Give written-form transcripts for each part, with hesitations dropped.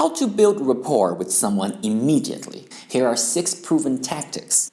How to build rapport with someone immediately. Here are 6 proven tactics.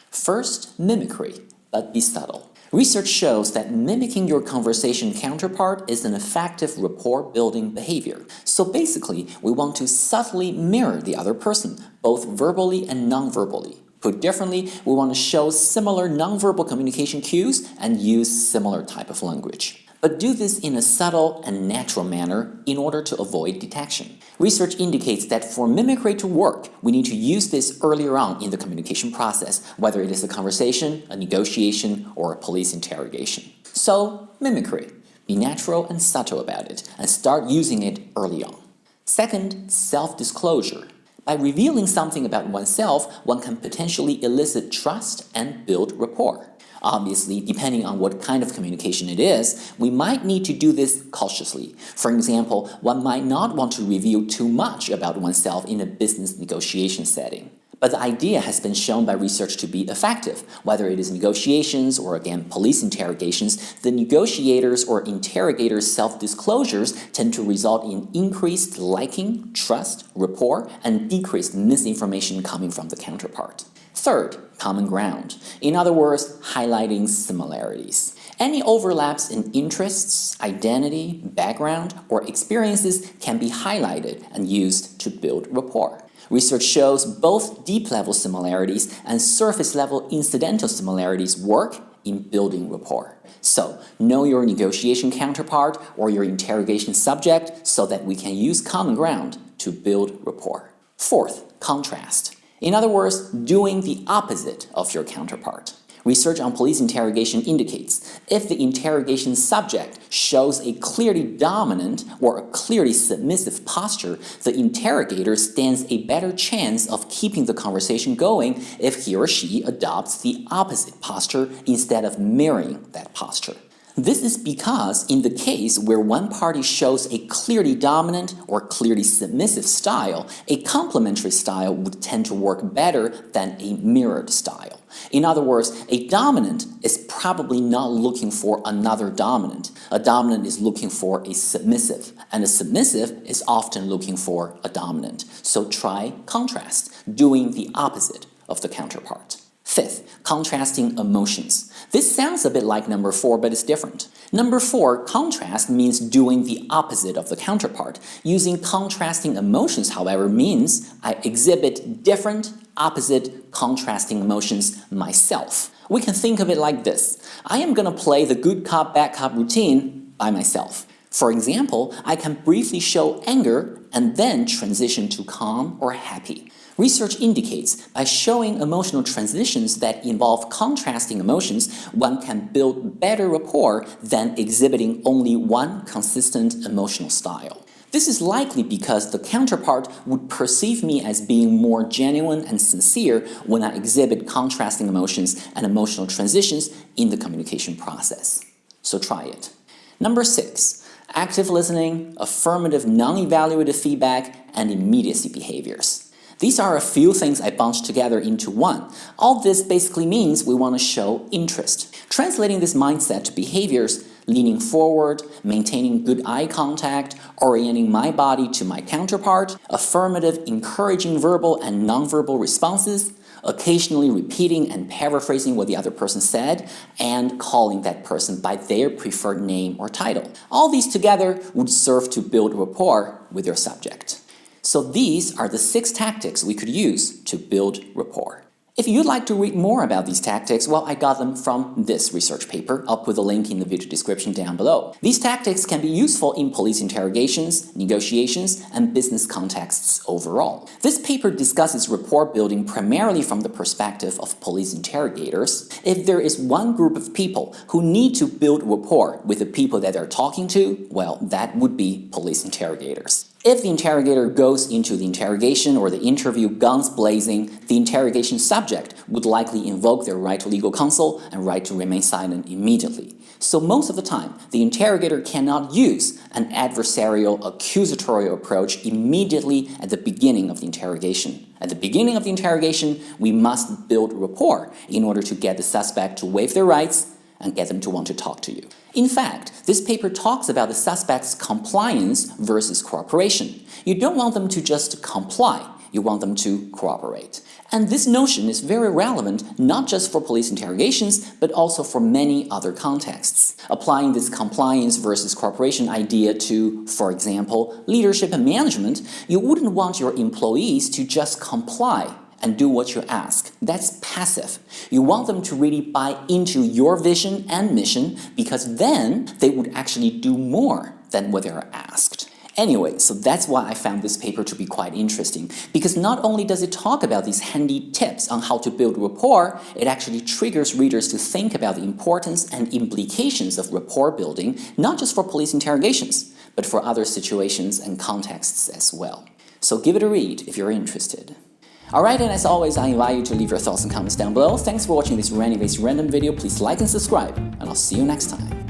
First, mimicry, but be subtle. Research shows that mimicking your conversation counterpart is an effective rapport-building behavior. So basically, we want to subtly mirror the other person, both verbally and non-verbally. Put differently, we want to show similar non-verbal communication cues and use similar type of language. But do this in a subtle and natural manner in order to avoid detection. Research indicates that for mimicry to work, we need to use this earlier on in the communication process, whether it is a conversation, a negotiation, or a police interrogation. So, mimicry. Be natural and subtle about it, and start using it early on. Second, self-disclosure. By revealing something about oneself, one can potentially elicit trust and build rapport. Obviously, depending on what kind of communication it is, we might need to do this cautiously. For example, one might not want to reveal too much about oneself in a business negotiation setting. But the idea has been shown by research to be effective. Whether it is negotiations or, again, police interrogations, the negotiators' or interrogators' self-disclosures tend to result in increased liking, trust, rapport, and decreased misinformation coming from the counterpart. Third, common ground. In other words, highlighting similarities. Any overlaps in interests, identity, background, or experiences can be highlighted and used to build rapport. Research shows both deep-level similarities and surface-level incidental similarities work in building rapport. So, know your negotiation counterpart or your interrogation subject so that we can use common ground to build rapport. Fourth, contrast. In other words, doing the opposite of your counterpart. Research on police interrogation indicates if the interrogation subject shows a clearly dominant or a clearly submissive posture, the interrogator stands a better chance of keeping the conversation going if he or she adopts the opposite posture instead of mirroring that posture. This is because in the case where one party shows a clearly dominant or clearly submissive style, a complementary style would tend to work better than a mirrored style. In other words, a dominant is probably not looking for another dominant. A dominant is looking for a submissive, and a submissive is often looking for a dominant. So try contrast, doing the opposite of the counterpart. Fifth, contrasting emotions. This sounds a bit like number 4, but it's different. Number 4, contrast, means doing the opposite of the counterpart. Using contrasting emotions, however, means I exhibit different, opposite, contrasting emotions myself. We can think of it like this. I am going to play the good cop, bad cop routine by myself. For example, I can briefly show anger and then transition to calm or happy. Research indicates by showing emotional transitions that involve contrasting emotions, one can build better rapport than exhibiting only one consistent emotional style. This is likely because the counterpart would perceive me as being more genuine and sincere when I exhibit contrasting emotions and emotional transitions in the communication process. So try it. Number 6, active listening, affirmative non-evaluative feedback, and immediacy behaviors. These are a few things I bunched together into one. All this basically means we want to show interest. Translating this mindset to behaviors, leaning forward, maintaining good eye contact, orienting my body to my counterpart, affirmative, encouraging verbal and nonverbal responses, occasionally repeating and paraphrasing what the other person said, and calling that person by their preferred name or title. All these together would serve to build rapport with your subject. So these are the 6 tactics we could use to build rapport. If you'd like to read more about these tactics, well, I got them from this research paper. I'll put the link in the video description down below. These tactics can be useful in police interrogations, negotiations, and business contexts overall. This paper discusses rapport building primarily from the perspective of police interrogators. If there is one group of people who need to build rapport with the people that they're talking to, well, that would be police interrogators. If the interrogator goes into the interrogation or the interview guns blazing, the interrogation subject would likely invoke their right to legal counsel and right to remain silent immediately. So most of the time, the interrogator cannot use an adversarial, accusatorial approach immediately at the beginning of the interrogation. At the beginning of the interrogation, we must build rapport in order to get the suspect to waive their rights and get them to want to talk to you. In fact, this paper talks about the suspect's compliance versus cooperation. You don't want them to just comply, you want them to cooperate. And this notion is very relevant not just for police interrogations, but also for many other contexts. Applying this compliance versus cooperation idea to, for example, leadership and management, you wouldn't want your employees to just comply and do what you ask. That's passive. You want them to really buy into your vision and mission, because then they would actually do more than what they are asked. Anyway, so that's why I found this paper to be quite interesting, because not only does it talk about these handy tips on how to build rapport, it actually triggers readers to think about the importance and implications of rapport building, not just for police interrogations, but for other situations and contexts as well. So give it a read if you're interested. Alright, and as always, I invite you to leave your thoughts and comments down below. Thanks for watching this Randy Bass Random video. Please like and subscribe, and I'll see you next time.